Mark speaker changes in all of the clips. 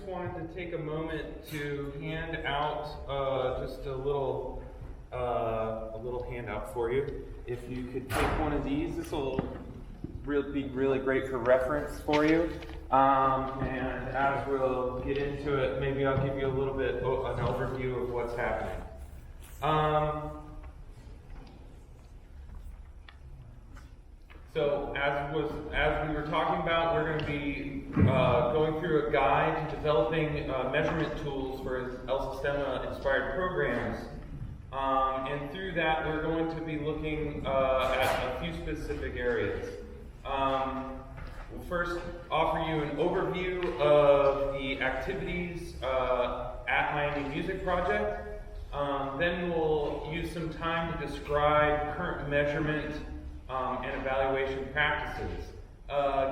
Speaker 1: wanted to take a moment to hand out just a little handout for you. If you could take one of these, this will be really great for reference for you. And as we'll get into it, maybe I'll give you a little bit an overview of what's happening. So as we were talking about, we're going to be going through a guide to developing measurement tools for El Sistema inspired programs. And through that, we're going to be looking at a few specific areas. We'll first offer you an overview of the activities at Miami Music Project. Then we'll use some time to describe current measurement and evaluation practices,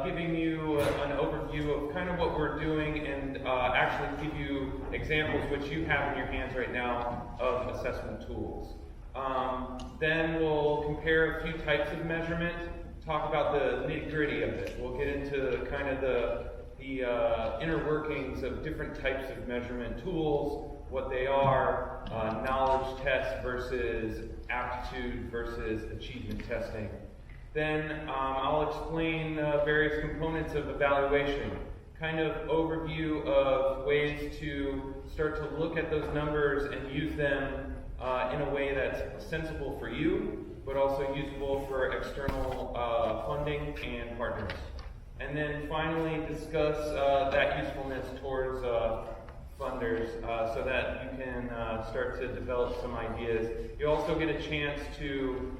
Speaker 1: giving you an overview of kind of what we're doing and actually give you examples which you have in your hands right now of assessment tools. Then we'll compare a few types of measurement, talk about the nitty-gritty of it. We'll get into kind of the inner workings of different types of measurement tools, what they are, knowledge tests versus aptitude versus achievement testing. Then I'll explain various components of evaluation, kind of overview of ways to start to look at those numbers and use them in a way that's sensible for you, but also usable for external funding and partners. And then finally discuss that usefulness towards funders so that you can start to develop some ideas. You also get a chance to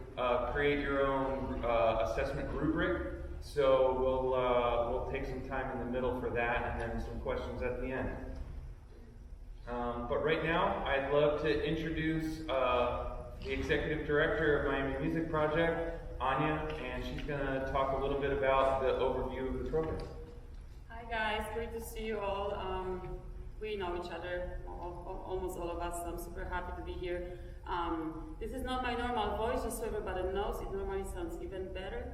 Speaker 1: create your own assessment rubric. So we'll take some time in the middle for that and then some questions at the end. But right now, I'd love to introduce the Executive Director of Miami Music Project, Anya, and she's going to talk a little bit about the overview of the program.
Speaker 2: Hi guys, great to see you all. We know each other, almost all of us, so I'm super happy to be here. This is not my normal voice, just so everybody knows. It normally sounds even better.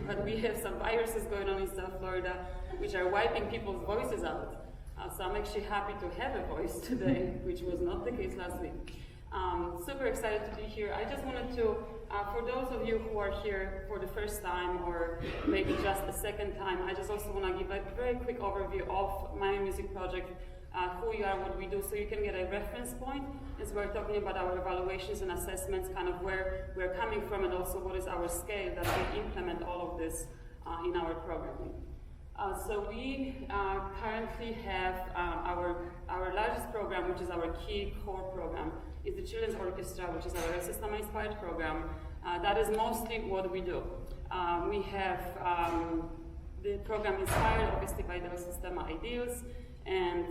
Speaker 2: But we have some viruses going on in South Florida, which are wiping people's voices out. So I'm actually happy to have a voice today, which was not the case last week. Super excited to be here. I just wanted to, for those of you who are here for the first time or maybe just the second time, I just also want to give a very quick overview of Miami Music Project, who we are, what we do, so you can get a reference point as we're talking about our evaluations and assessments, kind of where we're coming from and also what is our scale that we implement all of this in our programming. So we currently have our largest program, which is our key core program, is the Children's Orchestra, which is our System-inspired program. That is mostly what we do. We have the program inspired, obviously, by the System ideals, and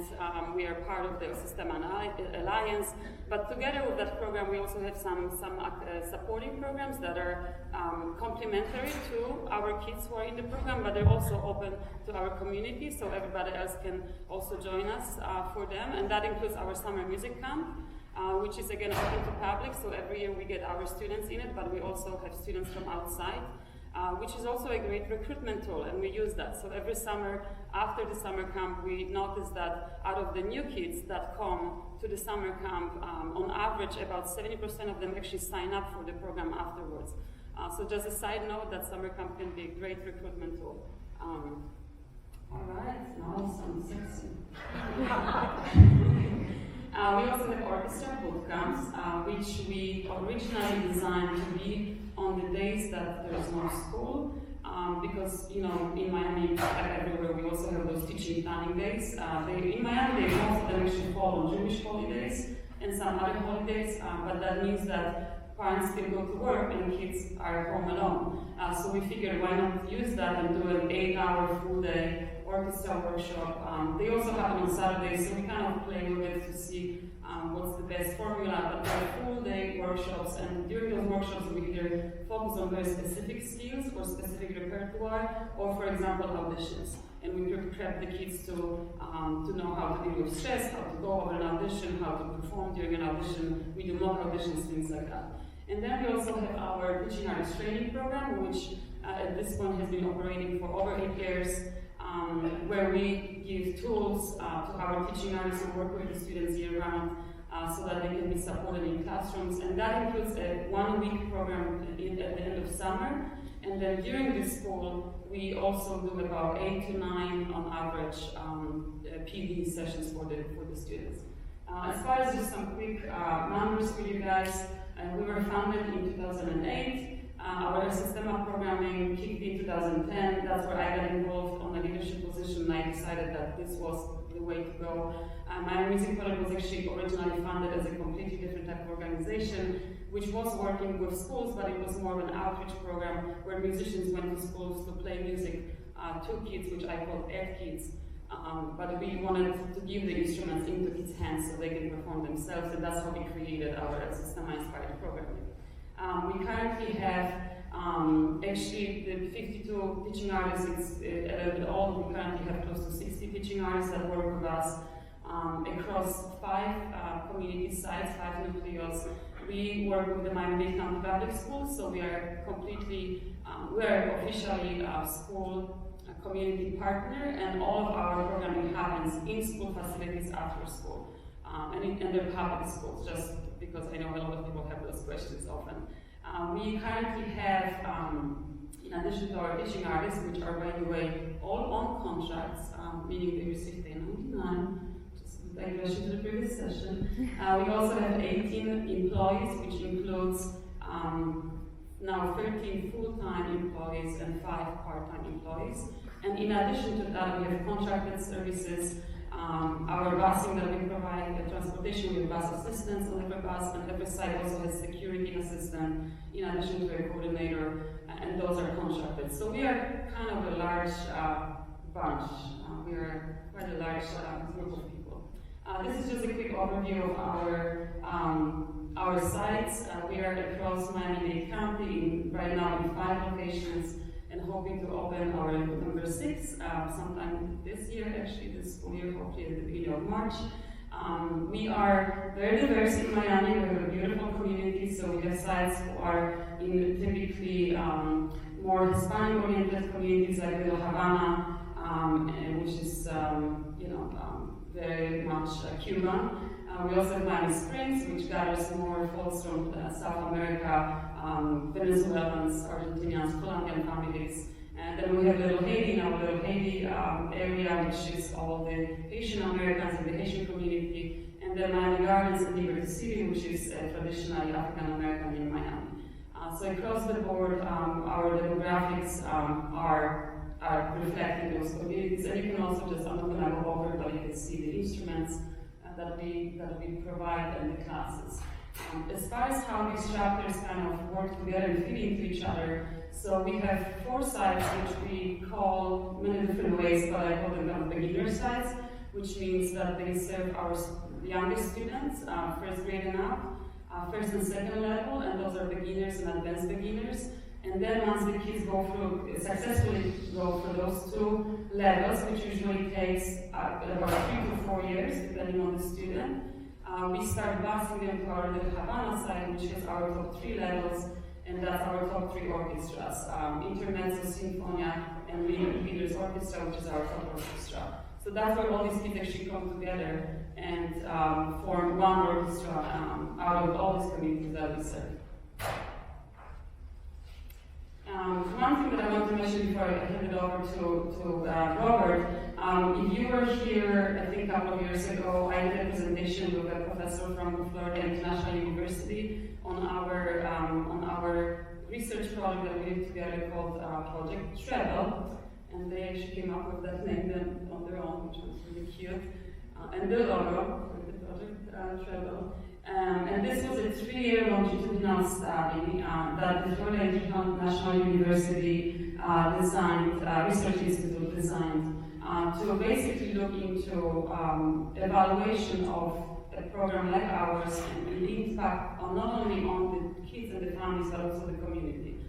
Speaker 2: we are part of the System Alliance. But together with that program, we also have some supporting programs that are complementary to our kids who are in the program, but they're also open to our community, so everybody else can also join us for them. And that includes our summer music camp, which is again open to public, so every year we get our students in it, but we also have students from outside, which is also a great recruitment tool, and we use that. So every summer, after the summer camp, we notice that out of the new kids that come to the summer camp, on average about 70% of them actually sign up for the program afterwards. So just a side note that summer camp can be a great recruitment tool. All right, now it sounds sexy. We also have orchestra boot camps, which we originally designed to be on the days that there is no school, because, you know, in Miami, like everywhere, we also have those teaching planning days. In Miami, most of them actually fall on Jewish holidays and some other holidays, but that means that parents can go to work and kids are home alone. So we figured, why not use that and do an 8-hour full day orchestra workshop. They also happen on Saturdays, so we kind of play with it to see what's the best formula. But they're full day workshops, and during those workshops we either focus on very specific skills or specific repertoire, or for example auditions. And we prep the kids to know how to deal with stress, how to go over an audition, how to perform during an audition. We do mock auditions, things like that. And then we also have our teaching artist training program, which at this point has been operating for over 8 years. where we give tools to our teaching artists who work with the students year-round so that they can be supported in classrooms. And that includes a one-week program at the end of summer. And then during the school, we also do about 8 to 9 on average PD sessions for the students. As far as just some quick numbers for you guys, we were founded in 2008. Our Systema programming kicked in 2010. That's where I got involved on a leadership position, and I decided that this was the way to go. My music project was actually originally funded as a completely different type of organization, which was working with schools, but it was more of an outreach program where musicians went to schools to play music to kids, which I called Ed Kids. But we wanted to give the instruments into kids' hands so they can perform themselves, and that's how we created our Systema-inspired programming. We currently have actually the 52 teaching artists. It's a little bit old. We currently have close to 60 teaching artists that work with us across 5 community sites, 5 nucleos. We work with the Miami-Dade County Public Schools, so we are completely, we are officially a school community partner, and all of our programming happens in school facilities after school, and they're public schools, just because I know a lot of people have those questions often. We currently have, in addition to our teaching artists, which are, by the way, all on contracts, meaning they receive pay 99, just digression to the previous session. We also have 18 employees, which includes now 13 full-time employees and 5 part-time employees. And in addition to that, we have contracted services, our busing that we provide, transportation with bus assistants on every bus, and every site also has security assistant, in addition to a coordinator, and those are contracted. So we are kind of a large bunch. We are quite a large group of people. This is just a quick overview of our sites. We are across Miami-Dade County, right now in 5 locations, and hoping to open our number 6 sometime this year, actually this school year, hopefully at the beginning of March. We are very diverse in Miami. We have a beautiful community, so we have sites who are in typically more Hispanic-oriented communities like Little Havana, which is very much Cuban. We also have Miami Springs, which gathers more folks from South America, Venezuelans, Argentinians, Colombian families. And then we have Little Haiti, now Little Haiti area, which is all the Haitian Americans in the Haitian community. And then Miami Gardens and Liberty City, which is traditionally African American in Miami. So across the board, our demographics are reflecting those communities. And you can also just, I'm not going to go over, but you can see the instruments that we provide in the classes. As far as how these chapters kind of work together and fit into each other, so we have 4 sites which we call many different ways, but I call them kind of beginner sites, which means that they serve our youngest students, first grade and up, first and second level, and those are beginners and advanced beginners. And then once the kids successfully go through those 2 levels, which usually takes about 3 to 4 years, depending on the student, we start busing them to our Little Havana site, which is our top 3 levels, and that's our top 3 orchestras, Intermezzo, Sinfonia, and Leaders Orchestra, which is our top orchestra. So that's where all these kids actually come together and form one orchestra out of all these communities that we serve. One thing that I want to mention before I hand it over to Robert, if you were here, I think a couple of years ago, I did a presentation with a professor from Florida International University on our research project that we did together called Project Treble, and they actually came up with that name on their own, which was really cute, and the logo for the Project Treble. And this was a 3-year longitudinal study that the Florida International University Research Institute designed to basically look into evaluation of a program like ours and the impact not only on the kids and the families, but also the community.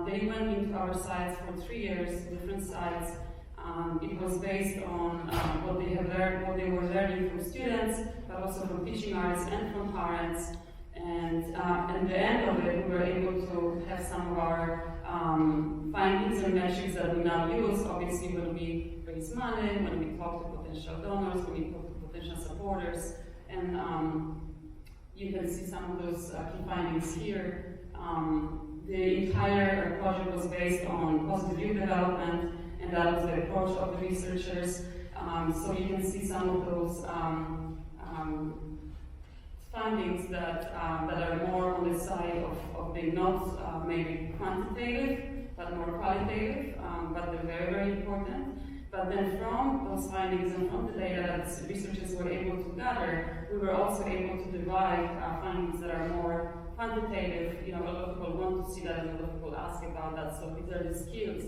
Speaker 2: They went into our sites for 3 years, different sites. It was based on what they have learned, what they were learning from students, but also from teaching artists and from parents. And at the end of it, we were able to have some of our findings and metrics that we now use. Obviously, when we raise money, when we talk to potential donors, when we talk to potential supporters, and you can see some of those key findings here. The entire project was based on positive youth development, and that was the approach of the researchers. So you can see some of those findings that are more on the side of being not maybe quantitative, but more qualitative, but they're very, very important. But then from those findings and from the data that the researchers were able to gather, we were also able to derive findings that are more quantitative. You know, a lot of people want to see that, and a lot of people ask about that. So these are the skills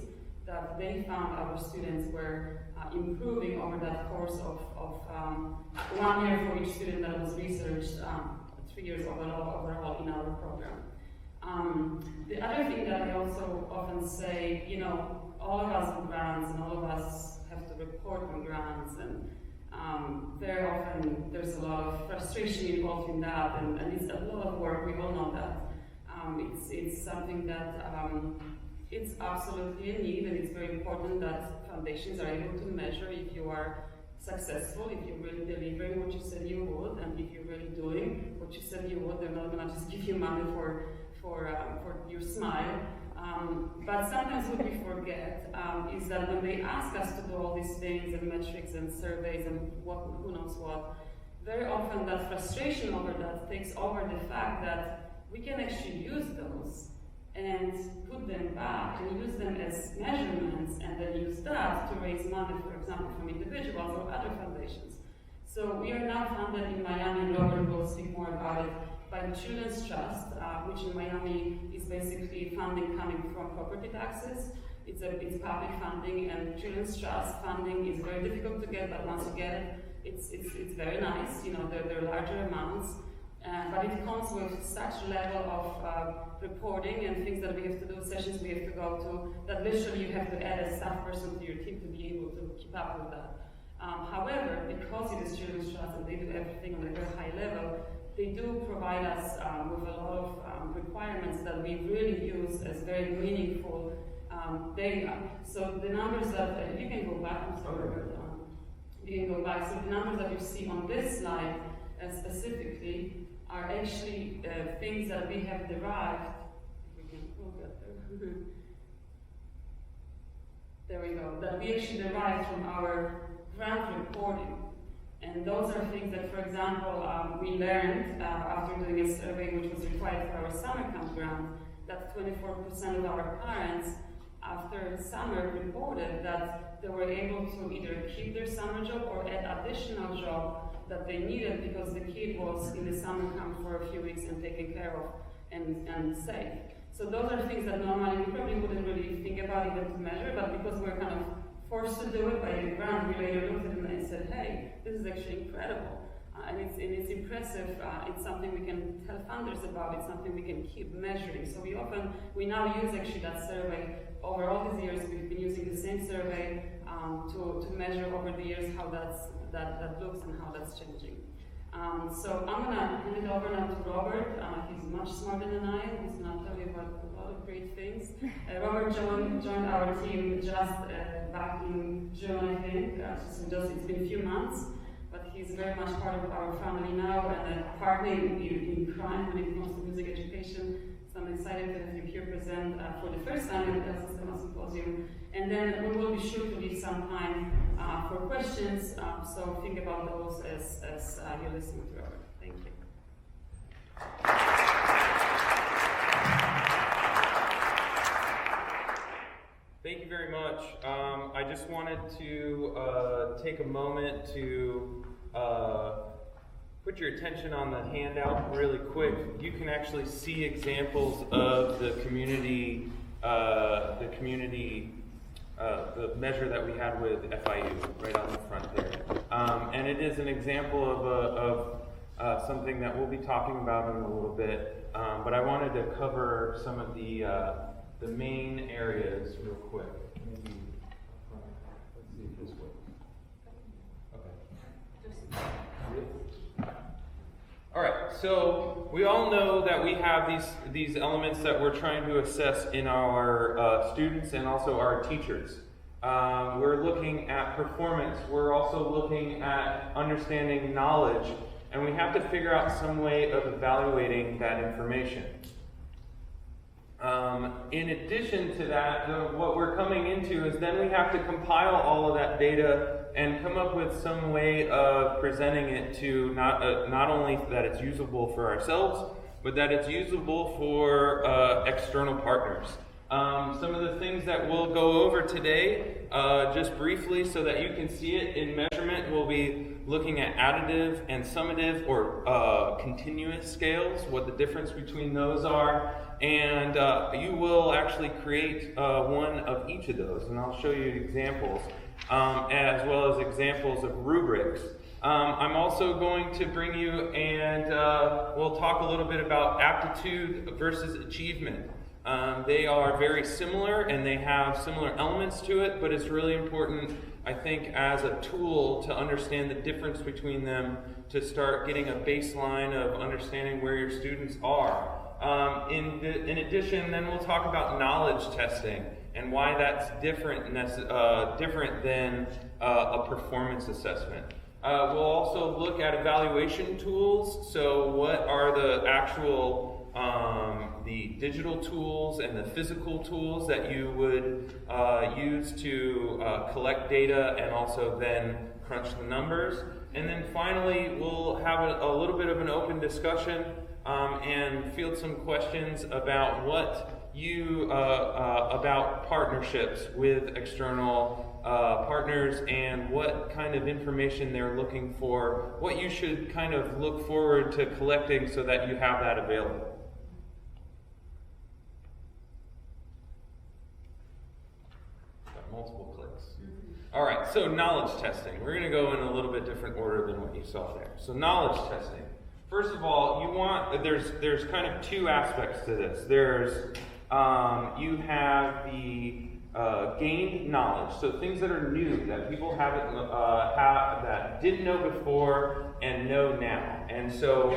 Speaker 2: that they found our students were improving over that course of 1 year for each student that was researched, 3 years overall in our program. The other thing that I also often say, you know, all of us do grants and all of us have to report on grants, and very often there's a lot of frustration involved in that, and it's a lot of work, we all know that. It's something that it's absolutely a need, and it's very important that foundations are able to measure if you are successful, if you're really delivering what you said you would, and if you're really doing what you said you would. They're not going to just give you money for your smile. But sometimes what we forget is that when they ask us to do all these things and metrics and surveys and who knows what, very often that frustration over that takes over the fact that we can actually use those and put them back and use them as measurements, and then use that to raise money, for example, from individuals or other foundations. So we are now funded in Miami, and Robert will speak more about it, by the Children's Trust, which in Miami is basically funding coming from property taxes. It's public funding, and Children's Trust funding is very difficult to get, but once you get it, it's very nice. You know, they're larger amounts, but it comes with such a level of reporting and things that we have to do, sessions we have to go to, that literally you have to add a staff person to your team to be able to keep up with that. However, because it is Children's Trust and they do everything on a very high level, they do provide us with a lot of requirements that we really use as very meaningful data. So the numbers that, you can go back, I'm sorry, you can go back. So the numbers that you see on this slide specifically are actually things that we have derived. If we can look at there. There we go. That we actually derived from our grant reporting. And those are things that, for example, we learned after doing a survey which was required for our summer camp grant, that 24% of our parents after summer reported that they were able to either keep their summer job or add additional job that they needed because the kid was in the summer camp for a few weeks and taken care of and safe. So those are things that normally we probably wouldn't really think about even to measure, but because we're kind of forced to do it by the grant, we later looked at it and said, hey, this is actually incredible. And it's impressive. It's something we can tell funders about. It's something we can keep measuring. So we now use actually that survey. Over all these years, we've been using the same survey to measure over the years how that looks and how that's changing. So I'm going to hand it over now to Robert. He's much smarter than I am. He's going to tell you about a lot of great things. Robert joined our team just back in June, I think. It's been a few months, but he's very much part of our family now and a partner in crime when it comes to music education. So I'm excited to have you here present for the first time at the ESUSA Symposium. And then we will be sure to leave some time for questions, so think about those as you're listening to Robert. Thank you.
Speaker 1: Thank you very much. I just wanted to take a moment to put your attention on the handout really quick. You can actually see examples of the community, the measure that we had with FIU right on the front there. And it is an example of something that we'll be talking about in a little bit. But I wanted to cover some of the main areas real quick. Maybe, let's see if this works. Okay. All right, so we all know that we have these elements that we're trying to assess in our students and also our teachers. We're looking at performance. We're also looking at understanding knowledge. And we have to figure out some way of evaluating that information. In addition to that, what we're coming into is then we have to compile all of that data and come up with some way of presenting it to not only that it's usable for ourselves, but that it's usable for external partners. Some of the things that we'll go over today, just briefly so that you can see it in measurement, we'll be looking at additive and summative or continuous scales, what the difference between those are, and you will actually create one of each of those, and I'll show you examples, as well as examples of rubrics. I'm also going to bring you and we'll talk a little bit about aptitude versus achievement. They are very similar and they have similar elements to it, but it's really important, I think, as a tool to understand the difference between them, to start getting a baseline of understanding where your students are. In addition, then we'll talk about knowledge testing and why that's different than a performance assessment. We'll also look at evaluation tools. So what are the actual the digital tools and the physical tools that you would use to collect data and also then crunch the numbers. And then finally, we'll have a little bit of an open discussion and field some questions about what you about partnerships with external partners and what kind of information they're looking for, what you should kind of look forward to collecting so that you have that available. Got multiple clicks. All right, so knowledge testing. We're going to go in a little bit different order than what you saw there. So knowledge testing. First of all, there's kind of two aspects to this. There's you have the gained knowledge, so things that are new that people haven't that didn't know before and know now. And so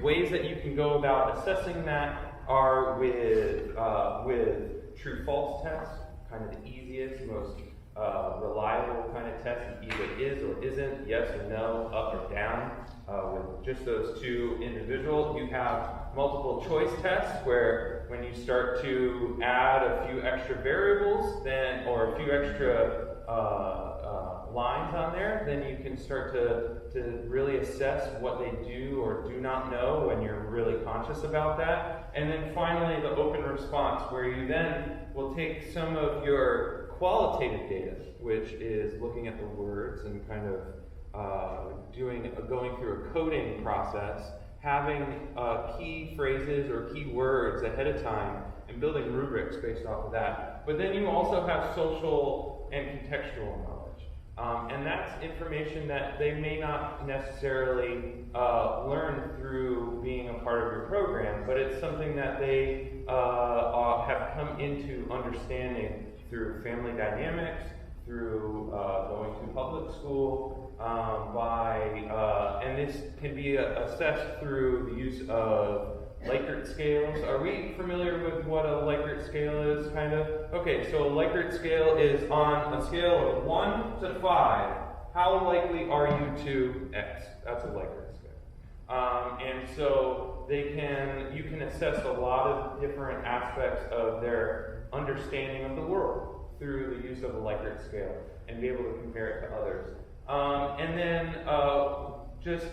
Speaker 1: ways that you can go about assessing that are with true-false tests, kind of the easiest, most reliable kind of test. It either is or isn't, yes or no, up or down. With just those two individual, you have multiple choice tests where when you start to add a few extra variables, then or a few extra lines on there, then you can start to really assess what they do or do not know when you're really conscious about that. And then finally, the open response, where you then will take some of your qualitative data, which is looking at the words and kind of going through a coding process, having key phrases or key words ahead of time and building rubrics based off of that. But then you also have social and contextual knowledge. And that's information that they may not necessarily learn through being a part of your program, but it's something that they have come into understanding through family dynamics, through going to public school, and this can be assessed through the use of Likert scales. Are we familiar with what a Likert scale is, kind of? Okay, so a Likert scale is on a scale of 1 to 5. How likely are you to X? That's a Likert scale. And so you can assess a lot of different aspects of their understanding of the world through the use of a Likert scale and be able to compare it to others. And then just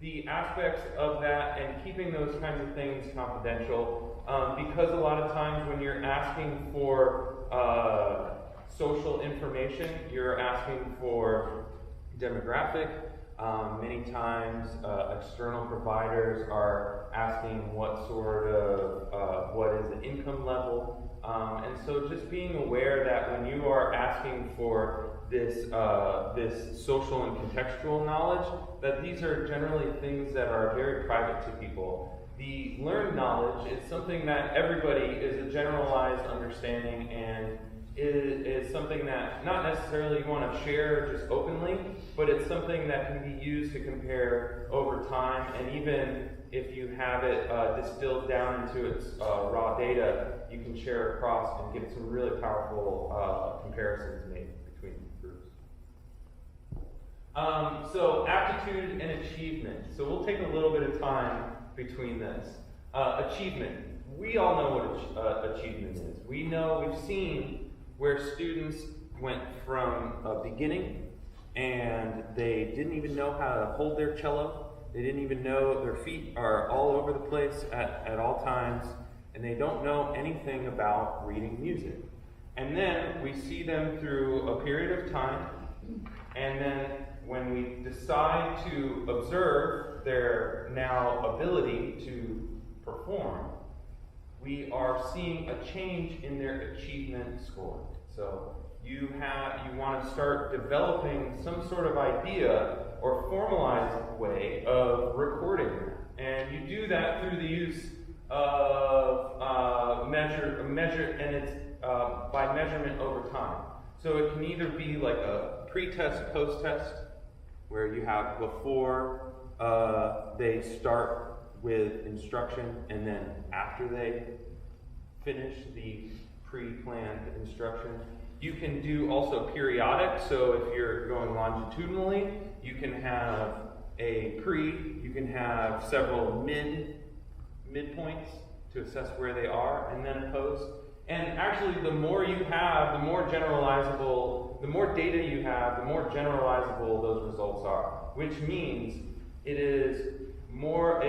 Speaker 1: the aspects of that and keeping those kinds of things confidential, because a lot of times when you're asking for social information, you're asking for demographic. Many times external providers are asking what is the income level. And so just being aware that when you are asking for this social and contextual knowledge, that these are generally things that are very private to people. The learned knowledge is something that everybody is a generalized understanding, and is something that not necessarily you want to share just openly, but it's something that can be used to compare over time, and even if you have it distilled down into its raw data, you can share across and get some really powerful comparisons made between groups. So aptitude and achievement. So we'll take a little bit of time between this. Achievement. We all know what achievement is. We've seen where students went from a beginning and they didn't even know how to hold their cello. They didn't even know their feet are all over the place at all times, and they don't know anything about reading music. And then we see them through a period of time, and then when we decide to observe their now ability to perform, we are seeing a change in their achievement score. So you want to start developing some sort of idea or formalized way of recording that. And you do that through the use of measure, and it's by measurement over time. So it can either be like a pre-test, post-test, where you have before they start with instruction, and then after they finish the pre-planned instruction. You can do also periodic, so if you're going longitudinally, you can have a pre, you can have several midpoints to assess where they are, and then a post. And actually, the more you have, the more generalizable, the more data you have, the more generalizable those results are, which means it is more,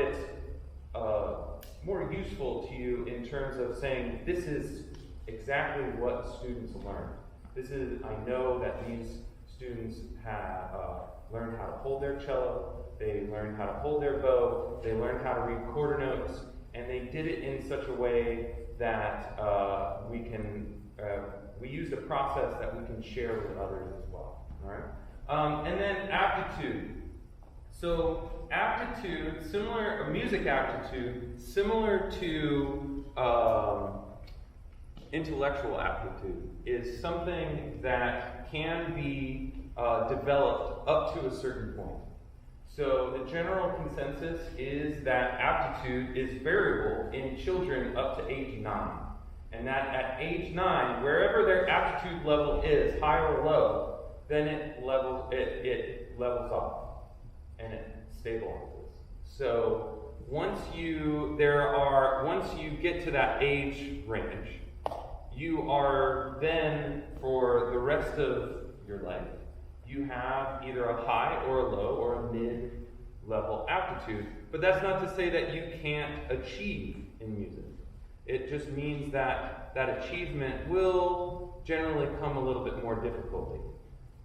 Speaker 1: more useful to you in terms of saying, this is exactly what students learned. I know that these students have learned how to hold their cello, they learned how to hold their bow, they learned how to read quarter notes, and they did it in such a way that we used a process that we can share with others as well. All right? And then aptitude. So aptitude, music aptitude, similar to intellectual aptitude, is something that can be developed up to a certain point. So the general consensus is that aptitude is variable in children up to age 9. And that at age 9, wherever their aptitude level is, high or low, then it levels off and it stabilizes. So once you get to that age range, you are then, for the rest of your life, you have either a high or a low or a mid-level aptitude. But that's not to say that you can't achieve in music. It just means that that achievement will generally come a little bit more difficultly.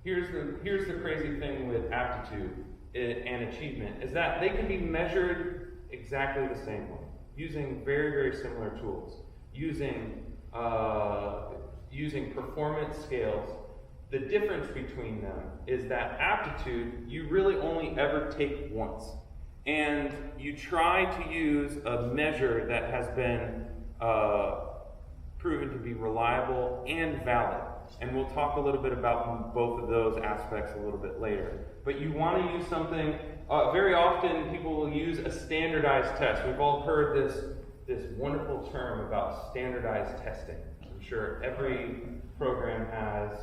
Speaker 1: Here's the crazy thing with aptitude and achievement, is that they can be measured exactly the same way, using very, very similar tools, using performance scales. The difference between them is that aptitude you really only ever take once, and you try to use a measure that has been proven to be reliable and valid. And we'll talk a little bit about both of those aspects a little bit later. But you want to use something, very often people will use a standardized test. We've all heard this wonderful term about standardized testing. I'm sure every program has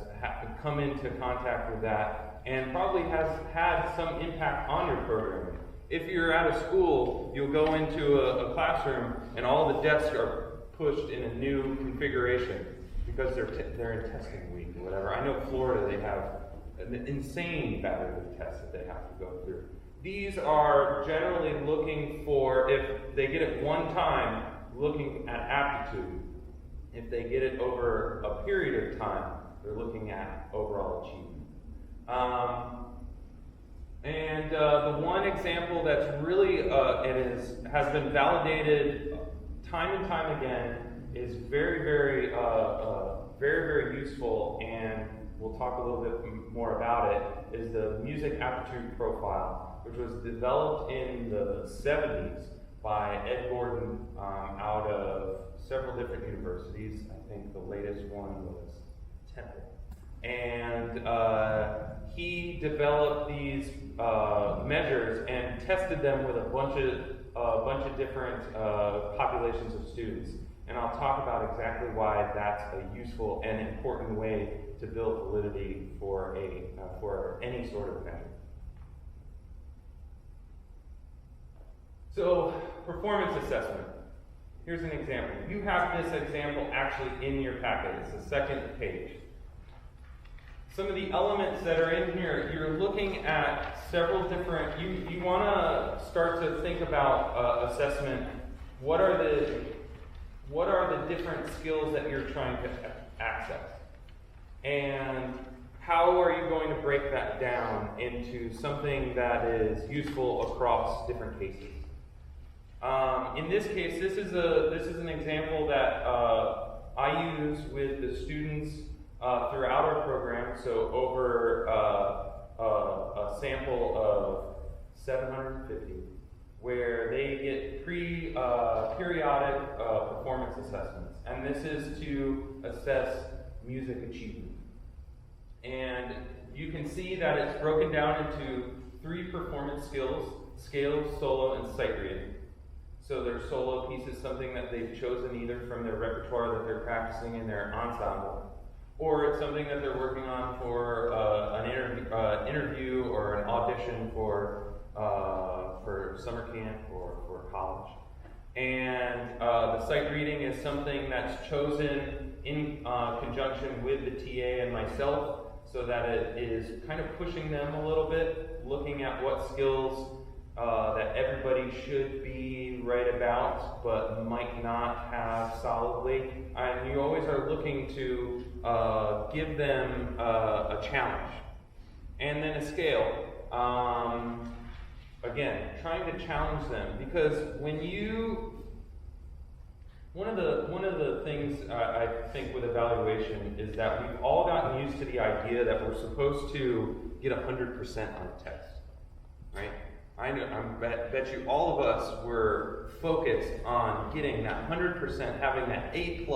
Speaker 1: come into contact with that and probably has had some impact on your programming. If you're at a school, you'll go into a classroom and all the desks are pushed in a new configuration because they're in testing week or whatever. I know Florida, they have an insane battery of tests that they have to go through. These are generally looking for, if they get it one time, looking at aptitude. If they get it over a period of time, they're looking at overall achievement. The one example that's really has been validated time and time again is very, very, very useful, and we'll talk a little bit more about it, is the music aptitude profile, which was developed in the 70s by Ed Gordon out of several different universities. I think the latest one was Temple. And he developed these measures and tested them with a bunch of different populations of students. And I'll talk about exactly why that's a useful and important way to build validity for any sort of measure. So, performance assessment. Here's an example. You have this example actually in your packet. It's the second page. Some of the elements that are in here, you're looking at several different, you want to start to think about assessment. What are the different skills that you're trying to access? And how are you going to break that down into something that is useful across different cases? In this case, this is an example that I use with the students throughout our program. So over a sample of 750, where they get periodic performance assessments, and this is to assess music achievement. And you can see that it's broken down into 3 performance skills: scales, solo, and sight reading. So their solo piece is something that they've chosen either from their repertoire that they're practicing in their ensemble, or it's something that they're working on for an interview or an audition for summer camp or for college. And the sight reading is something that's chosen in conjunction with the TA and myself, so that it is kind of pushing them a little bit, looking at what skills that everybody should be right about, but might not have solidly. And you always are looking to give them a challenge. And then a scale. Again, trying to challenge them, because when you, one of the things I think with evaluation is that we've all gotten used to the idea that we're supposed to get 100% on a test, right? I bet you all of us were focused on getting that 100%, having that A+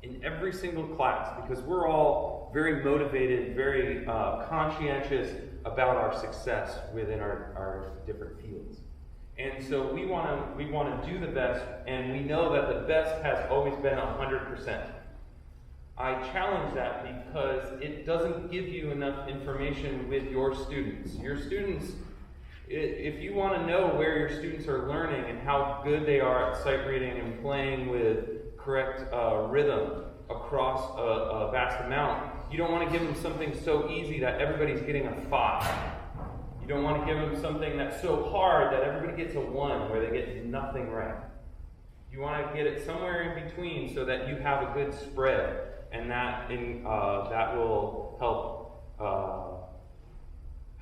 Speaker 1: in every single class, because we're all very motivated, very conscientious about our success within our different fields. And so we want to do the best, and we know that the best has always been 100%. I challenge that because it doesn't give you enough information with your students. Your students, if you want to know where your students are learning and how good they are at sight reading and playing with correct rhythm across a vast amount, you don't want to give them something so easy that everybody's getting a 5. You don't want to give them something that's so hard that everybody gets a 1, where they get nothing right. You want to get it somewhere in between so that you have a good spread, and that will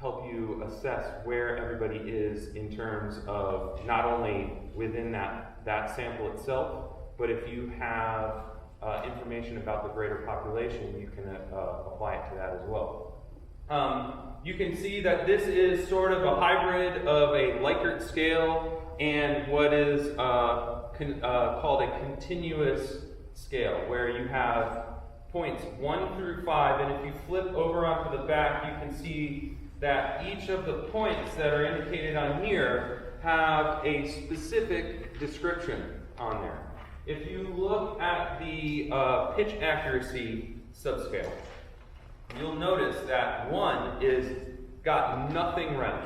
Speaker 1: help you assess where everybody is in terms of not only within that sample itself, but if you have information about the greater population, you can apply it to that as well. You can see that this is sort of a hybrid of a Likert scale and what is called a continuous scale, where you have points 1 through 5, and if you flip over onto the back, you can see that each of the points that are indicated on here have a specific description on there. If you look at the pitch accuracy subscale, you'll notice that 1 is got nothing right.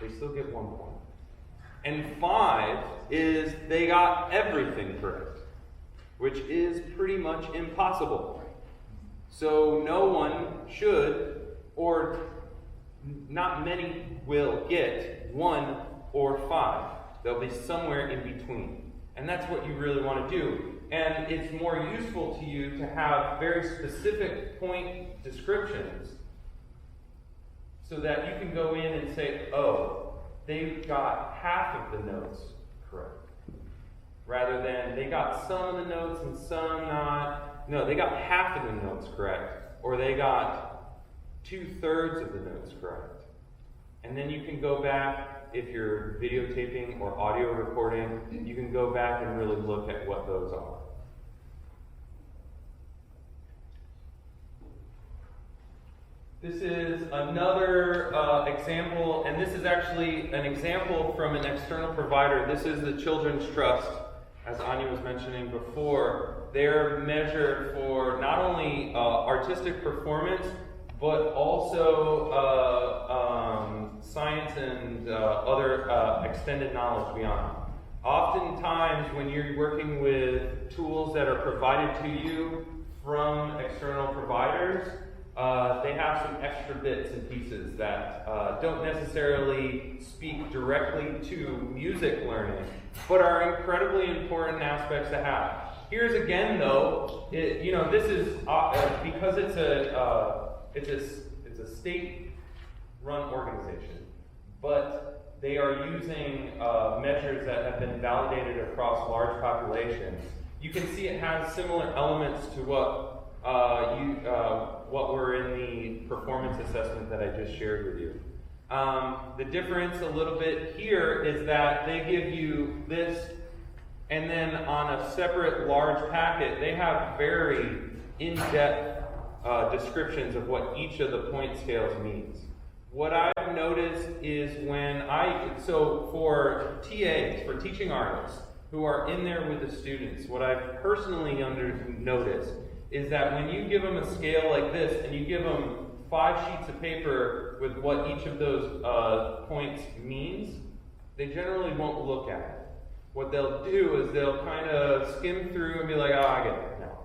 Speaker 1: They still get 1 point. And 5 is they got everything correct, which is pretty much impossible. So no one should, or not many will get 1 or 5. They'll be somewhere in between. And that's what you really want to do. And it's more useful to you to have very specific point descriptions so that you can go in and say, oh, they've got half of the notes correct. Rather than they got some of the notes and some not. No, they got half of the notes correct. Or they got 2/3 of the notes correct. And then you can go back, if you're videotaping or audio recording, you can go back and really look at what those are. This is another example, and this is actually an example from an external provider. This is the Children's Trust, as Anya was mentioning before. They're measured for not only artistic performance, but also science and other extended knowledge beyond. Oftentimes, when you're working with tools that are provided to you from external providers, they have some extra bits and pieces that don't necessarily speak directly to music learning, but are incredibly important aspects to have. Here's again, though, this is because it's a state-run organization, but they are using measures that have been validated across large populations. You can see it has similar elements to what were in the performance assessment that I just shared with you. The difference a little bit here is that they give you this, and then on a separate large packet, they have very in-depth descriptions of what each of the point scales means. What I've noticed is for TAs, for teaching artists, who are in there with the students, what I've personally noticed is that when you give them a scale like this, and you give them 5 sheets of paper with what each of those points means, they generally won't look at it. What they'll do is they'll kind of skim through and be like, oh, I get it now.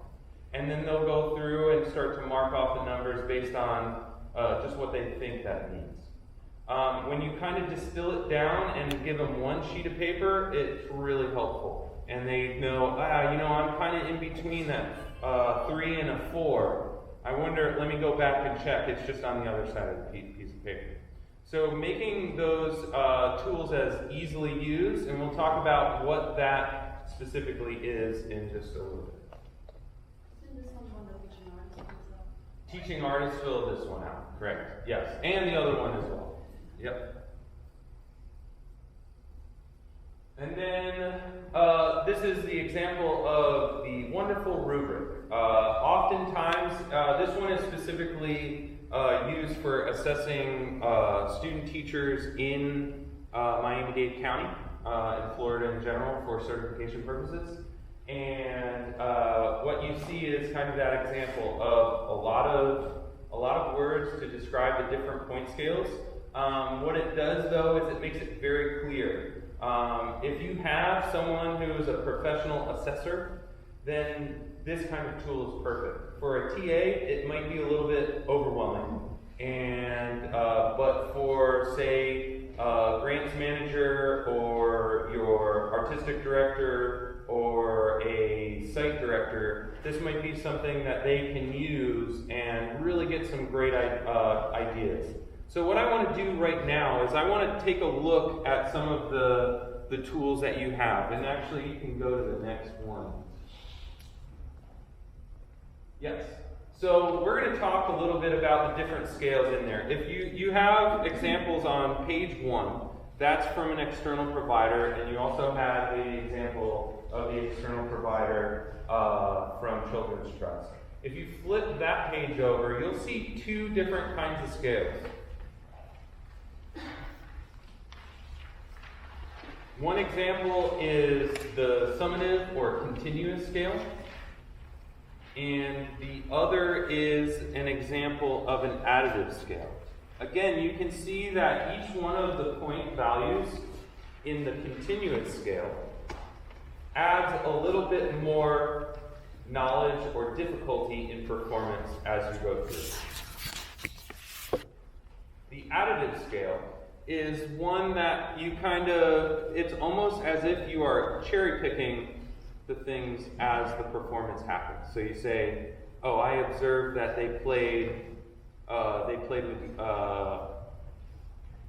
Speaker 1: And then they'll go through and start to mark off the numbers based on just what they think that means. When you kind of distill it down and give them 1 sheet of paper, it's really helpful. And they know, I'm kind of in between that 3 and a 4. I wonder, let me go back and check. It's just on the other side of the piece of paper. So making those tools as easily used, and we'll talk about what that specifically is in just a little bit.
Speaker 2: Isn't this one that teaching artists fills out?
Speaker 1: Teaching artists fill this one out, correct? Yes, and the other one as well. Yep. And then this is the example of the wonderful rubric. Oftentimes, this one is specifically used for assessing student teachers in Miami-Dade County, in Florida in general, for certification purposes. And what you see is kind of that example of a lot of words to describe the different point scales. What it does, though, is it makes it very clear. If you have someone who is a professional assessor, then this kind of tool is perfect. For a TA, it might be a little bit overwhelming. But for, say, a grants manager or your artistic director or a site director, this might be something that they can use and really get some great ideas. So what I want to do right now is I want to take a look at some of the tools that you have. And actually, you can go to the next one. Yes. So we're going to talk a little bit about the different scales in there. If you have examples on page 1, that's from an external provider, and you also have the example of the external provider from Children's Trust. If you flip that page over, you'll see 2 different kinds of scales. One example is the summative or continuous scale, and the other is an example of an additive scale. Again, you can see that each one of the point values in the continuous scale adds a little bit more knowledge or difficulty in performance as you go through. The additive scale is one that you it's almost as if you are cherry picking the things as the performance happens. So you say, oh, I observed that they played with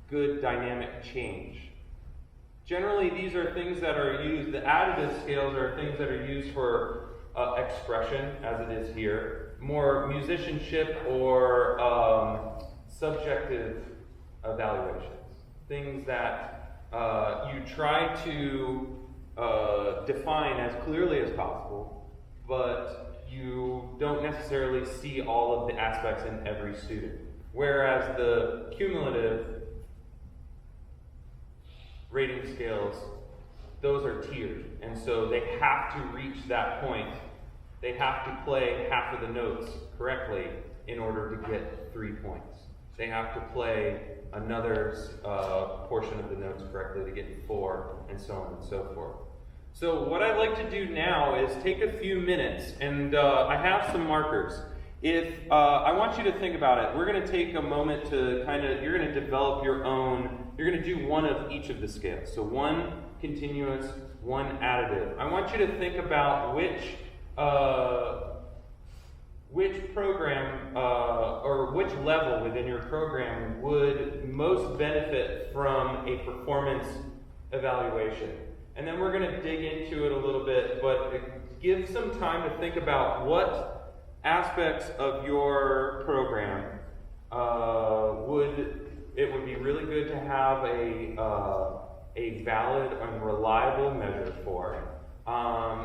Speaker 1: good dynamic change. Generally, these are things that are used, the additive scales are things that are used for expression, as it is here, more musicianship or subjective evaluations. Things that you try to define as clearly as possible, but you don't necessarily see all of the aspects in every student. Whereas the cumulative rating scales, those are tiered. And so they have to reach that point. They have to play half of the notes correctly in order to get 3 points. They have to play another portion of the notes correctly to get 4, and so on and so forth. So what I'd like to do now is take a few minutes, and I have some markers. If I want you to think about it, we're going to take a moment to you're going to develop your own, you're going to do one of each of the scales. So one continuous, one additive. I want you to think about which program or which level within your program would most benefit from a performance evaluation. And then we're going to dig into it a little bit, but give some time to think about what aspects of your program it would be really good to have a valid and reliable measure for.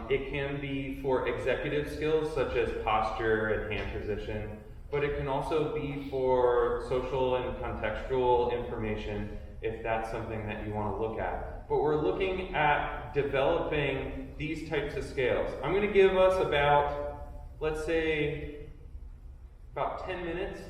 Speaker 1: It can be for executive skills such as posture and hand position, but it can also be for social and contextual information if that's something that you want to look at. But we're looking at developing these types of scales. I'm going to give us about, let's say, about 10 minutes,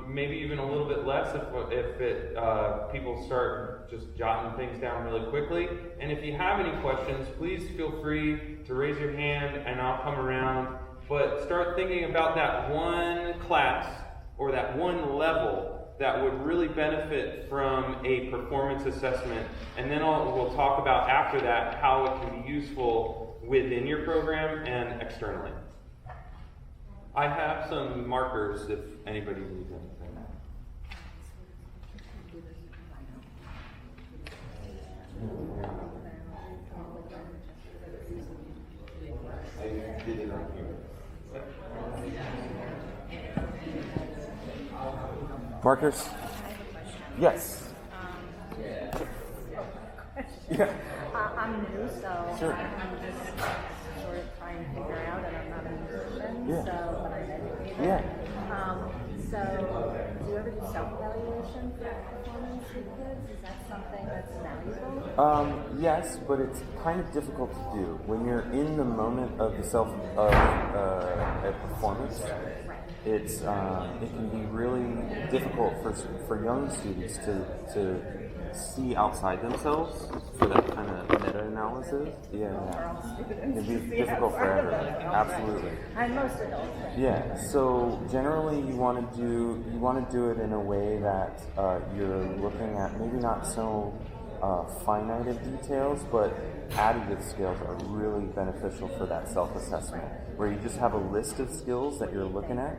Speaker 1: maybe even a little bit less if people start just jotting things down really quickly. And if you have any questions, please feel free to raise your hand and I'll come around. But start thinking about that one class or that one level that would really benefit from a performance assessment. And then we'll talk about after that how it can be useful within your program and externally. I have some markers if anybody needs anything. I did it on here. Markers? Yes. Yeah.
Speaker 3: I'm new, so
Speaker 1: Sure.
Speaker 3: I'm just sort of trying to figure out, and I'm not a musician,
Speaker 1: Yeah.
Speaker 3: so but I'm educated.
Speaker 1: Yeah.
Speaker 3: So do you ever do self-evaluation for performance with kids? Is that something that's valuable?
Speaker 4: Yes, but it's kind of difficult to do when you're in the moment of the a performance. It's it can be really difficult for young students to see outside themselves for that kind of meta-analysis. Yeah, it'd be difficult for everyone. Absolutely.
Speaker 3: And most adults.
Speaker 4: Yeah. So generally, you want to do it in a way that you're looking at maybe not so finite of details, but additive skills are really beneficial for that self-assessment, where you just have a list of skills that you're looking at.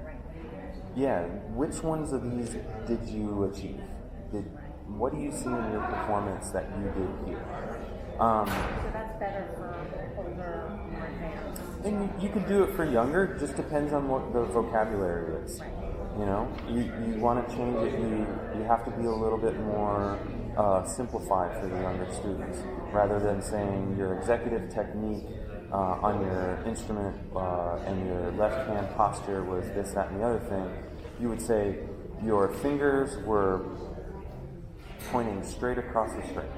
Speaker 4: Yeah. Which ones of these did you achieve? What do you see in your performance that you did here?
Speaker 3: So that's better for older, more advanced.
Speaker 4: And you could do it for younger. Just depends on what the vocabulary is. You know, you want to change it. You have to be a little bit more simplified for the younger students, rather than saying your executive technique on your instrument and your left hand posture was this, that, and the other thing. You would say your fingers were pointing straight across the strings.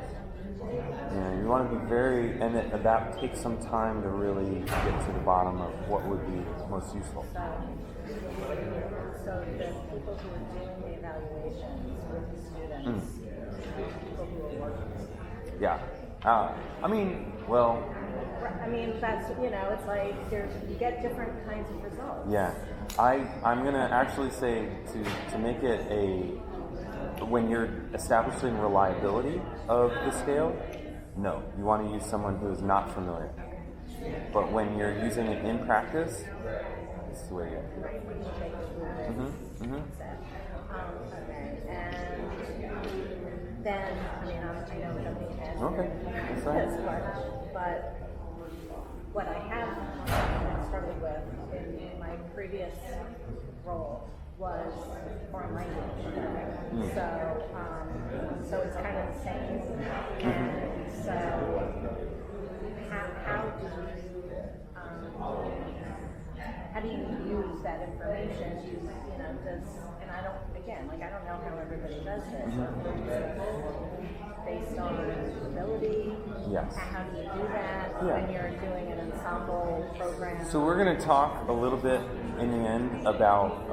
Speaker 4: You want to be very, and that takes some time to really get to the bottom of what would be most useful.
Speaker 3: So the people who are doing the evaluations with the students, people who are working.
Speaker 4: Yeah.
Speaker 3: That's, it's like you get different kinds of results.
Speaker 4: Yeah. I'm going to actually say to make it when you're establishing reliability of the scale, no. You want to use someone who is not familiar. But when you're using it in practice, this is the way you go.
Speaker 3: And then, I know jumping ahead.
Speaker 4: Okay. That's right.
Speaker 3: This part, but what I have struggled with in my previous role was foreign language. So it's kind of the same. And so how do do you use that information to, you know, and I don't know how everybody does this. Based on ability?
Speaker 4: Yes.
Speaker 3: How do you do that
Speaker 4: Yeah.
Speaker 3: when you're doing an ensemble program?
Speaker 4: So we're going to talk a little bit in the end about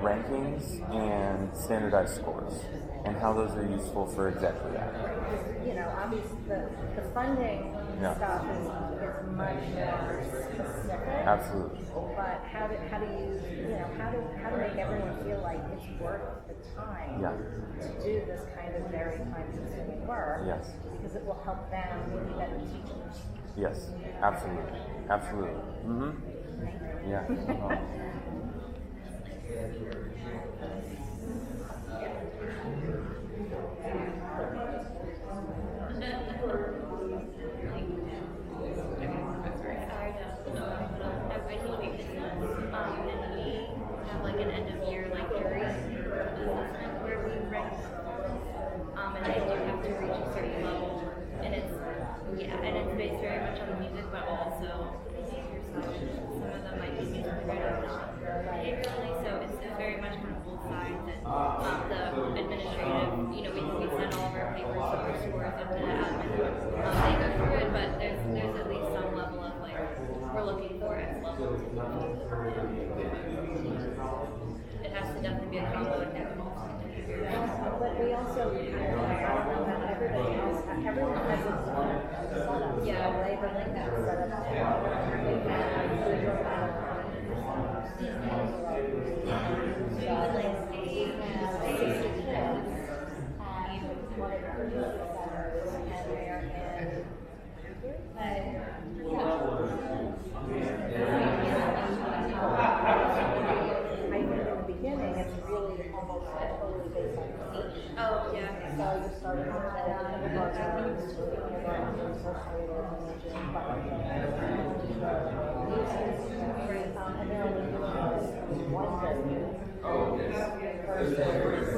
Speaker 4: rankings and standardized scores and how those are useful for exactly that.
Speaker 3: You know, obviously the funding
Speaker 4: Yeah.
Speaker 3: stuff is much more specific.
Speaker 4: Absolutely.
Speaker 3: But how do you make everyone feel like it's worth the time
Speaker 4: Yeah.
Speaker 3: to do this kind of very time-consuming work?
Speaker 4: Yes.
Speaker 3: Because it will help them be better teachers.
Speaker 4: Yes, absolutely. Absolutely. Mm-hmm. Yeah.
Speaker 5: And we have like an end of year like jury assessment where we rank and they do have to reach a certain level, and it's based very much on the music but also behavior stuff. Some of them might be musically good or not behaviorally, so it's very much kind of both sides. And the administrative, you know, we send all of our papers to our scores up to the admin. They go through it, but there's at least some level of like we're looking for X level. It has to definitely be a combo of that.
Speaker 3: But we also, I don't know about everybody else, everyone has its own setup.
Speaker 5: Yeah.
Speaker 3: So labor like that set up. They have individual amount of like we have 60 kids and one of the centers and they're in I think in the beginning it's really almost totally based on age.
Speaker 5: Oh, yeah.
Speaker 3: So you started with kindergarten, first graders, and they're only doing one grade. First graders,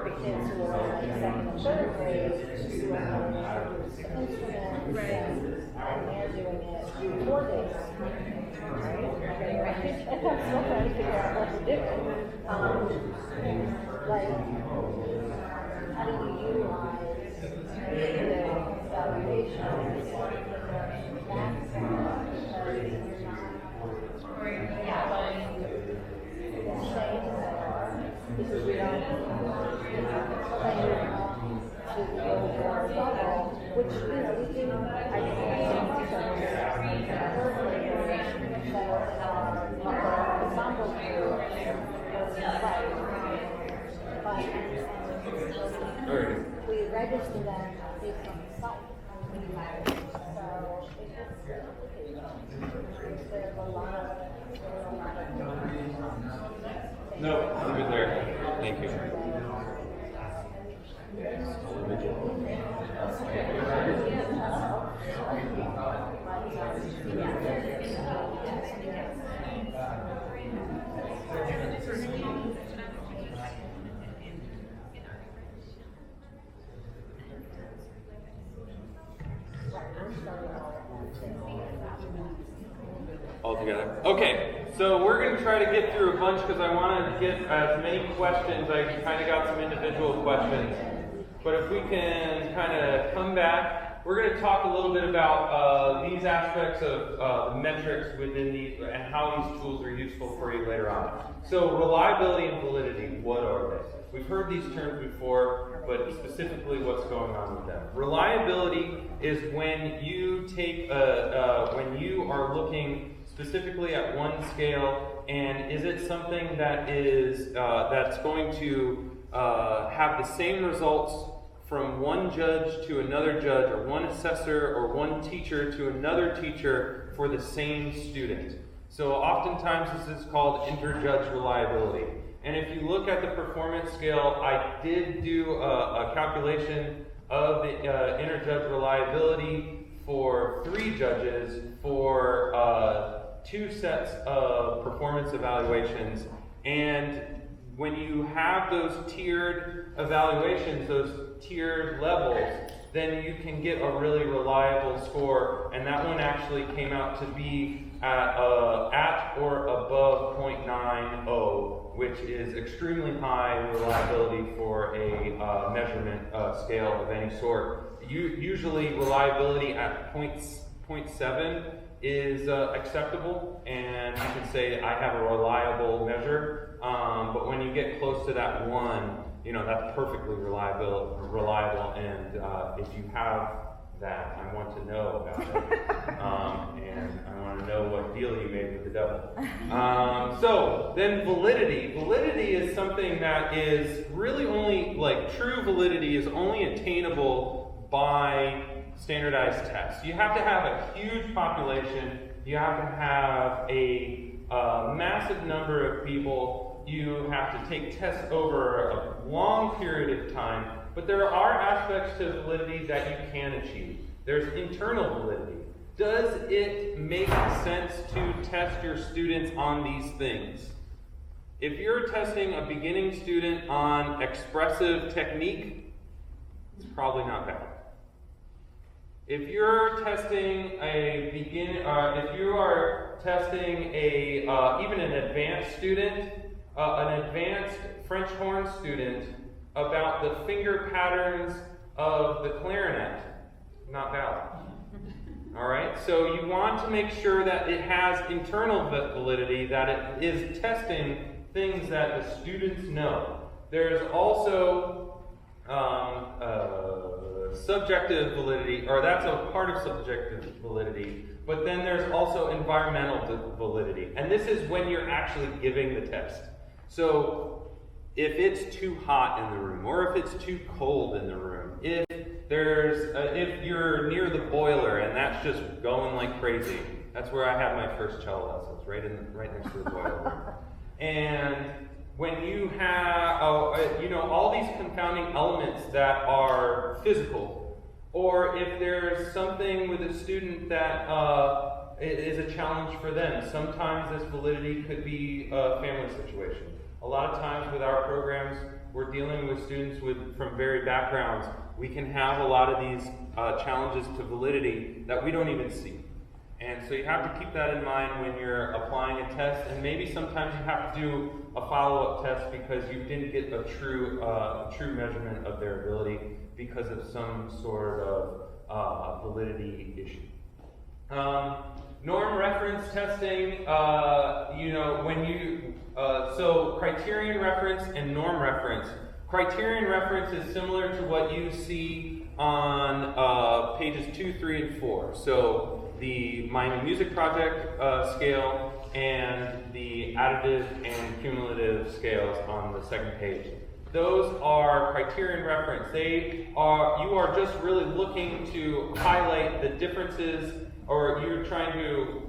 Speaker 3: the kids who are in second and third grade, who are instruments, and they're doing it 4 days. Right? And I'm still trying to figure out what to do. Like, how do you utilize the evaluations because we don't play to the overall level, which, you know, we do, I think, ensemble but we register them based on the site. So it's just complicated. There's a lot of
Speaker 1: No, leave it there. Thank you. All together. Okay, so we're going to try to get through a bunch because I want to get as many questions. I kind of got some individual questions. But if we can kind of come back, we're going to talk a little bit about these aspects of metrics within these and how these tools are useful for you later on. So reliability and validity, what are they? We've heard these terms before, but specifically what's going on with them. Reliability is when you take when you are looking specifically at one scale, and is it something that is that's going to have the same results from one judge to another judge, or one assessor or one teacher to another teacher for the same student. So oftentimes this is called interjudge reliability. And if you look at the performance scale, I did do a calculation of the interjudge reliability for 3 judges for 2 sets of performance evaluations. And when you have those tiered evaluations, those tiered levels, then you can get a really reliable score. And that one actually came out to be at or above 0.90, which is extremely high reliability for a measurement scale of any sort. Usually reliability at 0.7 is acceptable, and you can say I have a reliable measure. But when you get close to that 1, that's perfectly reliable. And if you have that, I want to know about it, and I want to know what deal you made with the devil. So then validity. Validity is something that is really only, true validity is only attainable by standardized tests. You have to have a huge population. You have to have a massive number of people. You have to take tests over a long period of time. But there are aspects to validity that you can achieve. There's internal validity. Does it make sense to test your students on these things? If you're testing a beginning student on expressive technique, it's probably not valid. If you're testing if you are testing even an advanced student, an advanced French horn student about the finger patterns of the clarinet, not valid. All right, so you want to make sure that it has internal validity, that it is testing things that the students know. There's also subjective validity, or that's a part of subjective validity, but then there's also environmental validity. And this is when you're actually giving the test. So if it's too hot in the room, or if it's too cold in the room, if you're near the boiler and that's just going like crazy, that's where I had my first cello lessons, right next to the boiler. And when you have, all these confounding elements that are physical, or if there's something with a student that is a challenge for them, sometimes this validity could be a family situation. A lot of times with our programs, we're dealing with students from varied backgrounds. We can have a lot of these challenges to validity that we don't even see. And so you have to keep that in mind when you're applying a test, and maybe sometimes you have to do a follow-up test because you didn't get a true measurement of their ability because of some sort of validity issue. Norm reference testing, so criterion reference and norm reference. Criterion reference is similar to what you see on pages 2, 3, and 4. So the Miami Music Project scale and the additive and cumulative scales on the second page. Those are criterion reference. You are just really looking to highlight the differences, or you're trying to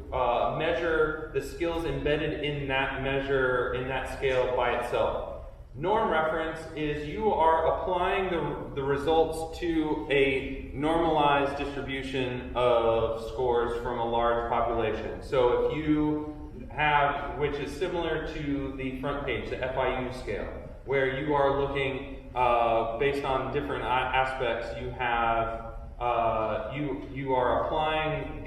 Speaker 1: measure the skills embedded in that measure, in that scale by itself. Norm reference is you are applying the results to a normalized distribution of scores from a large population. So if you have, which is similar to the front page, the FIU scale, where you are looking based on different aspects, you have you are applying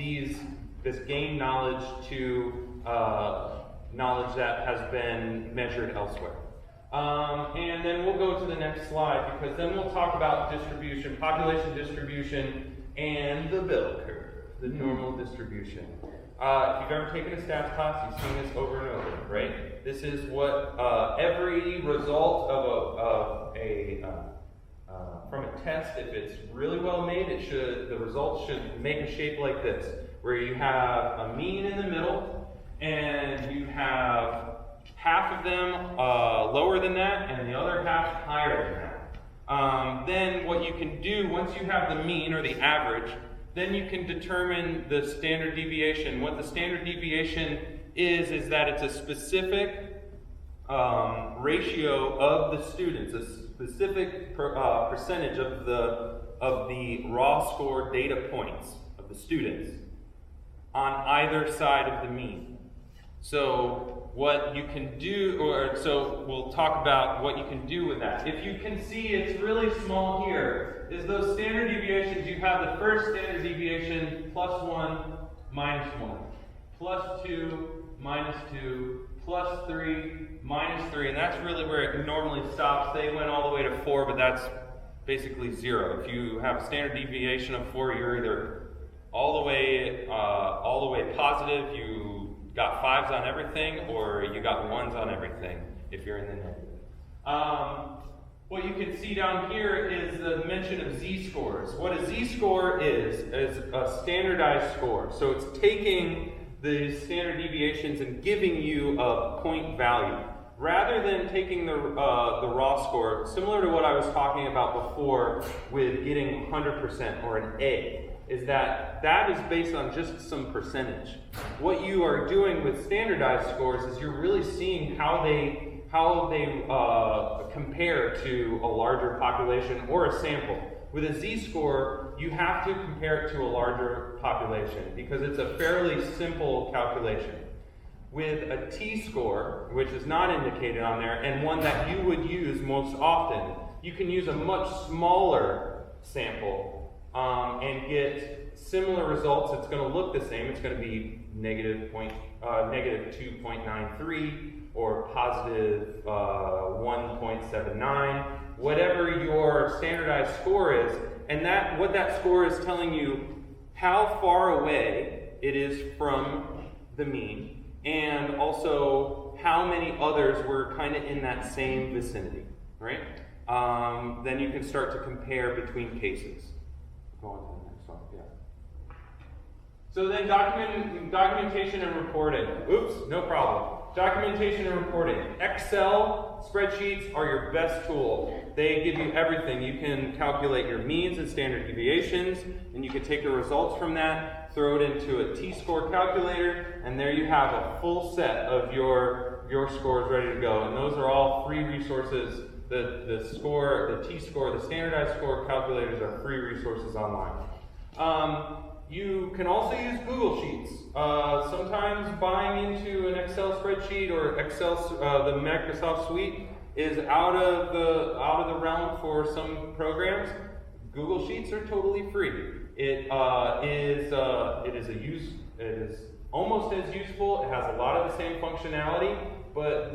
Speaker 1: this gained knowledge to knowledge that has been measured elsewhere. And then we'll go to the next slide, because then we'll talk about distribution, population distribution, and the bell curve, the normal distribution. If you've ever taken a stats class, you've seen this over and over, right? This is what every result from a test, if it's really well made, the results should make a shape like this, where you have a mean in the middle, and you have half of them lower than that, and the other half higher than that. Then what you can do, once you have the mean or the average, then you can determine the standard deviation. What the standard deviation is that it's a specific ratio of the students, a specific percentage of the raw score data points of the students on either side of the mean. So what you can do, so we'll talk about what you can do with that. If you can see, it's really small here, is those standard deviations. You have the first standard deviation, +1, -1, plus 2, minus 2, plus 3, minus 3, and that's really where it normally stops. They went all the way to 4, but that's basically 0. If you have a standard deviation of 4, you're either all the way positive, you got 5s on everything, or you got 1s on everything if you're in the negative. What you can see down here is the mention of z-scores. What a z-score is a standardized score. So it's taking the standard deviations and giving you a point value. Rather than taking the raw score, similar to what I was talking about before with getting 100% or an A, is that is based on just some percentage. What you are doing with standardized scores is you're really seeing how they compare to a larger population or a sample. With a z-score, you have to compare it to a larger population because it's a fairly simple calculation. With a t-score, which is not indicated on there, and one that you would use most often, you can use a much smaller sample and get similar results. It's going to look the same. It's going to be negative 2.93 or positive 1.79, whatever your standardized score is, and what that score is telling you how far away it is from the mean, and also how many others were kind of in that same vicinity, right? Then you can start to compare between cases. Go on to the next one, yeah. So then documentation and reporting. Oops, no problem. Documentation and reporting. Excel spreadsheets are your best tool. They give you everything. You can calculate your means and standard deviations, and you can take the results from that, throw it into a t-score calculator, and there you have a full set of your scores ready to go. And those are all free resources. The score, the t-score, the standardized score calculators are free resources online. You can also use Google Sheets. Sometimes buying into an Excel spreadsheet or the Microsoft Suite is out of the realm for some programs. Google Sheets are totally free. It is almost as useful. It has a lot of the same functionality, but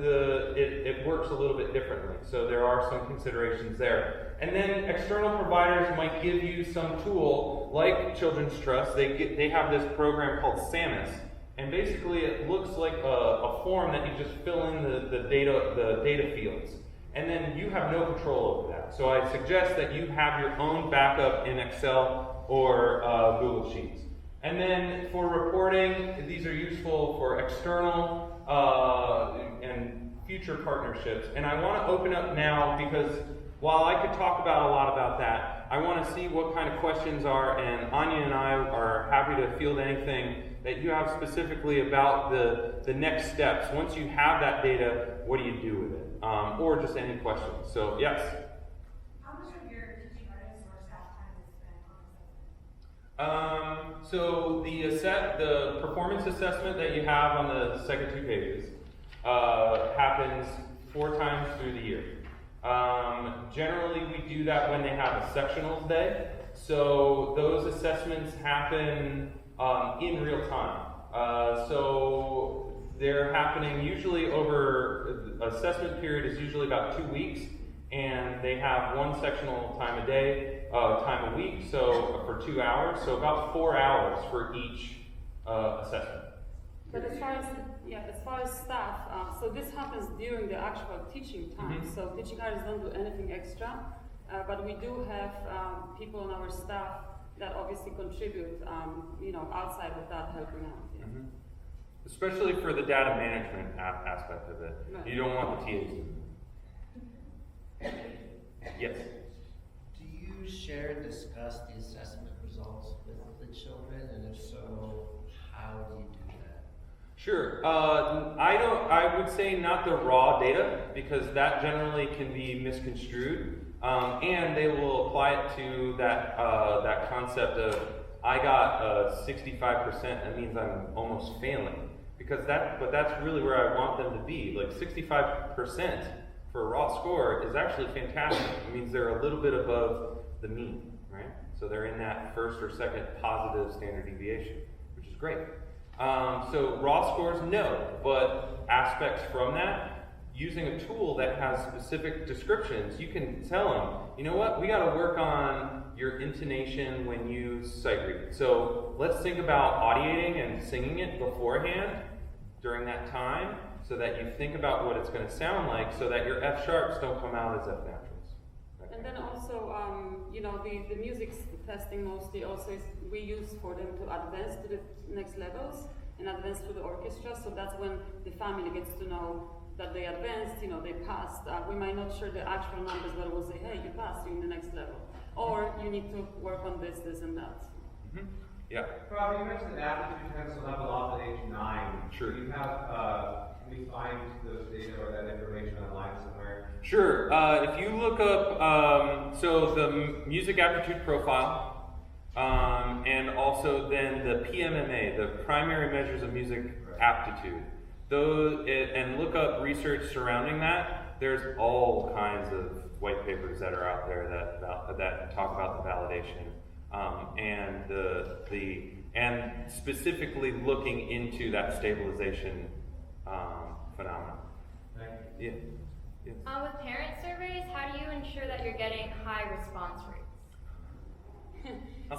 Speaker 1: it works a little bit differently. So there are some considerations there. And then external providers might give you some tool like Children's Trust. They have this program called SAMUS, and basically it looks like a form that you just fill in the data fields, and then you have no control over that. So I suggest that you have your own backup in Excel or Google Sheets. And then for reporting, these are useful for external and future partnerships. And I want to open up now because while I could talk about a lot about that, I want to see what kind of questions are, and Anya and I are happy to field anything that you have specifically about the next steps. Once you have that data, what do you do with it? Or just any questions. So, yes?
Speaker 6: How much of your teaching artists or staff time is spent on assessment?
Speaker 1: So the performance assessment that you have on the second 2 pages happens 4 times through the year. Generally, we do that when they have a sectionals day. So those assessments happen in real time. So they're happening usually over, assessment period is usually about 2 weeks, and they have 1 sectional time a week, so for 2 hours, so about 4 hours for each assessment.
Speaker 2: But as far as staff, so this happens during the actual teaching time.
Speaker 1: Mm-hmm.
Speaker 2: So teaching artists don't do anything extra, but we do have people on our staff that obviously contribute, outside of that, helping out. Yeah.
Speaker 1: Mm-hmm. Especially for the data management aspect of it.
Speaker 2: Right.
Speaker 1: You don't want the TAs to do it. Yes?
Speaker 7: Do you share and discuss the assessment results with the children, and if so, how do you do that?
Speaker 1: Sure. I would say not the raw data, because that generally can be misconstrued, and they will apply it to that concept of I got 65%. That means I'm almost failing, but that's really where I want them to be. Like 65% for a raw score is actually fantastic. It means they're a little bit above the mean, right? So they're in that first or second positive standard deviation, which is great. So raw scores, no, but aspects from that, using a tool that has specific descriptions, you can tell them, you know what, we got to work on your intonation when you sight read. So let's think about audiating and singing it beforehand during that time, so that you think about what it's going to sound like, so that your F sharps don't come out as F naturals. Okay.
Speaker 2: And then also, you know, the music testing mostly also is we use for them to advance to the next levels and advance to the orchestra. So that's when the family gets to know that they advanced, you know, they passed. We might not share the actual numbers, but we'll say, hey, you passed, you're in the next level. Or you need to work on this, this, and that.
Speaker 1: Mm-hmm. Yeah.
Speaker 8: Rob, you mentioned aptitude tests will level off at age 9.
Speaker 1: Sure.
Speaker 8: Do you have, we find those data or that information online somewhere?
Speaker 1: Sure. If you look up, so the music aptitude profile, and also then the PMMA, the primary measures of music aptitude. And look up research surrounding that. There's all kinds of white papers that are out there that talk about the validation and specifically looking into that stabilization phenomenon.
Speaker 8: Thank you.
Speaker 1: Yeah.
Speaker 5: With parent surveys, how do you ensure that you're getting high response rates?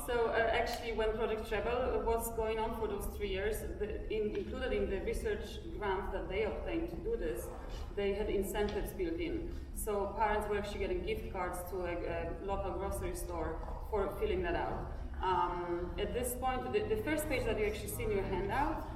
Speaker 2: So actually, when Project Treble was going on for those 3 years, included in the research grant that they obtained to do this, they had incentives built in. So parents were actually getting gift cards to a local grocery store for filling that out. At this point, the first page that you actually see in your handout,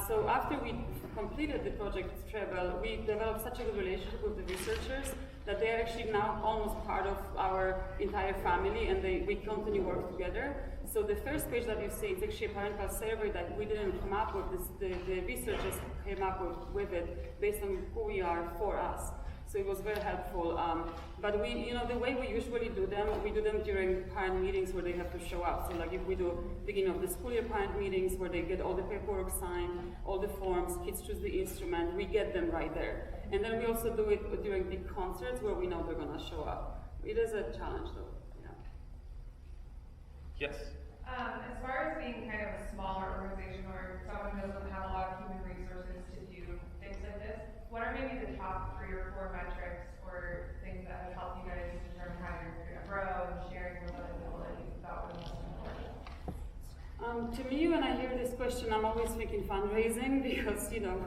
Speaker 2: so after we completed the Project Treble, we developed such a good relationship with the researchers that they are actually now almost part of our entire family, and we continue work together. So the first page that you see is actually a parental survey that we didn't come up with. The researchers came up with it based on who we are for us. So it was very helpful. But we, you know, the way we usually do them, we do them during parent meetings where they have to show up. So like if we do beginning of the school year parent meetings where they get all the paperwork signed, all the forms, kids choose the instrument, we get them right there. And then we also do it during big concerts where we know they're gonna show up. It is a challenge though, yeah.
Speaker 1: Yes.
Speaker 6: As far as being kind of a smaller organization or someone who doesn't have a lot of human resources to do things like this, what are maybe the top 3 or 4 metrics or things that have helped you guys determine how you're going to grow and sharing with other people that you thought was most important?
Speaker 2: To me, when I hear this question, I'm always thinking fundraising because, you know,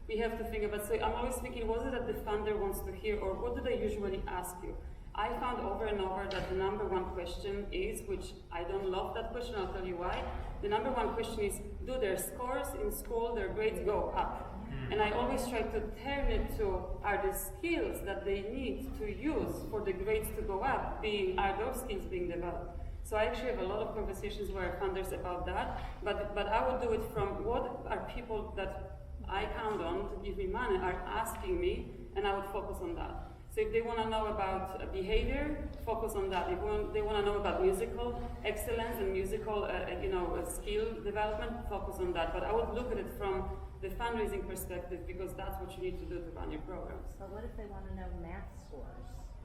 Speaker 2: we have to think about, so I'm always thinking, what is it that the funder wants to hear, or what do they usually ask you? I found over and over that the number one question is, which I don't love that question, I'll tell you why. The number one question is, do their scores in school, their grades go up? And I always try to turn it to, are the skills that they need to use for the grades to go up, are those skills being developed? So I actually have a lot of conversations where funders about that, but I would do it from what are people that I count on to give me money are asking me, and I would focus on that. So if they want to know about behavior, focus on that. If they want to know about musical excellence and musical, skill development, focus on that. But I would look at it from the fundraising perspective because that's what you need to do to run your programs.
Speaker 3: But what if they want to know math scores?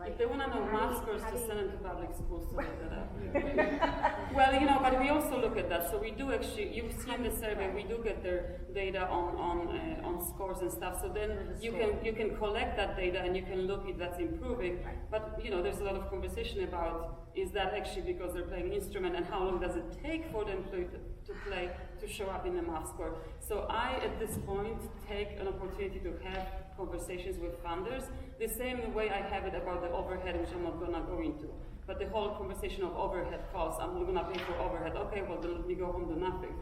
Speaker 2: If they want to know math scores,
Speaker 3: how
Speaker 2: to
Speaker 3: do you-
Speaker 2: send them to public schools to look that up. Well, you know, but we also look at that. So we do actually, you see in the survey, we do get their data on scores and stuff. So then you can collect that data and you can look if that's improving. But you know, there's a lot of conversation about is that actually because they're playing an instrument and how long does it take for them to play to show up in the math score. So I, at this point, take an opportunity to have conversations with funders, the same way I have it about the overhead, which I'm not going to go into. But the whole conversation of overhead costs, I'm not going to pay for overhead. Okay, well, then let me go home do nothing.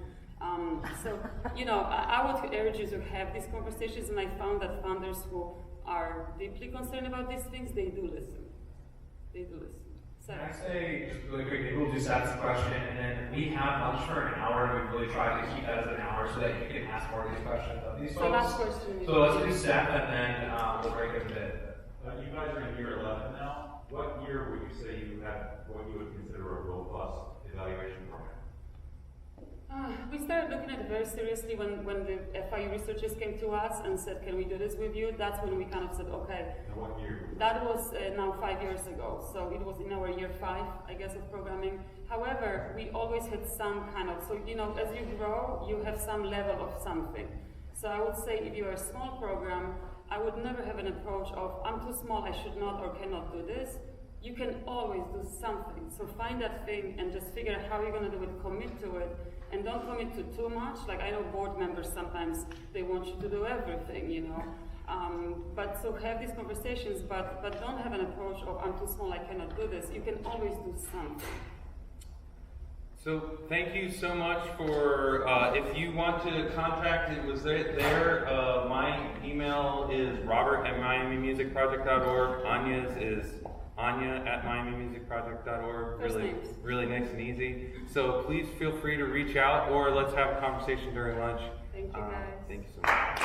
Speaker 2: So, you know, I would urge you to have these conversations, and I found that funders who are deeply concerned about these things, they do listen. They do listen. So,
Speaker 9: Can I say, just really quick, maybe we'll just ask the question, and then we have lunch for an hour, and we really try to keep that as an hour so that you can ask more of these questions of these
Speaker 2: so last
Speaker 9: folks.
Speaker 2: question.
Speaker 9: So let's do Seth, and then we'll break it a bit.
Speaker 10: You guys are in year 11 now. What year would you say you had what you would consider a robust evaluation program?
Speaker 2: We started looking at it very seriously when the FIU researchers came to us and said, can we do this with you? That's when we kind of said, okay.
Speaker 10: And what year?
Speaker 2: That was now 5 years ago, so it was in our year 5, I guess, of programming. However, we always had some kind of, so you know, as you grow, you have some level of something. So I would say if you're a small program, I would never have an approach of, I'm too small, I should not or cannot do this. You can always do something. So find that thing and just figure out how you're going to do it, commit to it, and don't commit to too much. Like I know board members sometimes, they want you to do everything, you know. But so have these conversations, but don't have an approach of, I'm too small, I cannot do this. You can always do something.
Speaker 1: So thank you so much for, if you want to contact, it was there. My email is robert@miamimusicproject.org. Anya's is anya@miamimusicproject.org. Really nice and easy. So please feel free to reach out or let's have a conversation during lunch.
Speaker 2: Thank you guys.
Speaker 1: Thank you so much.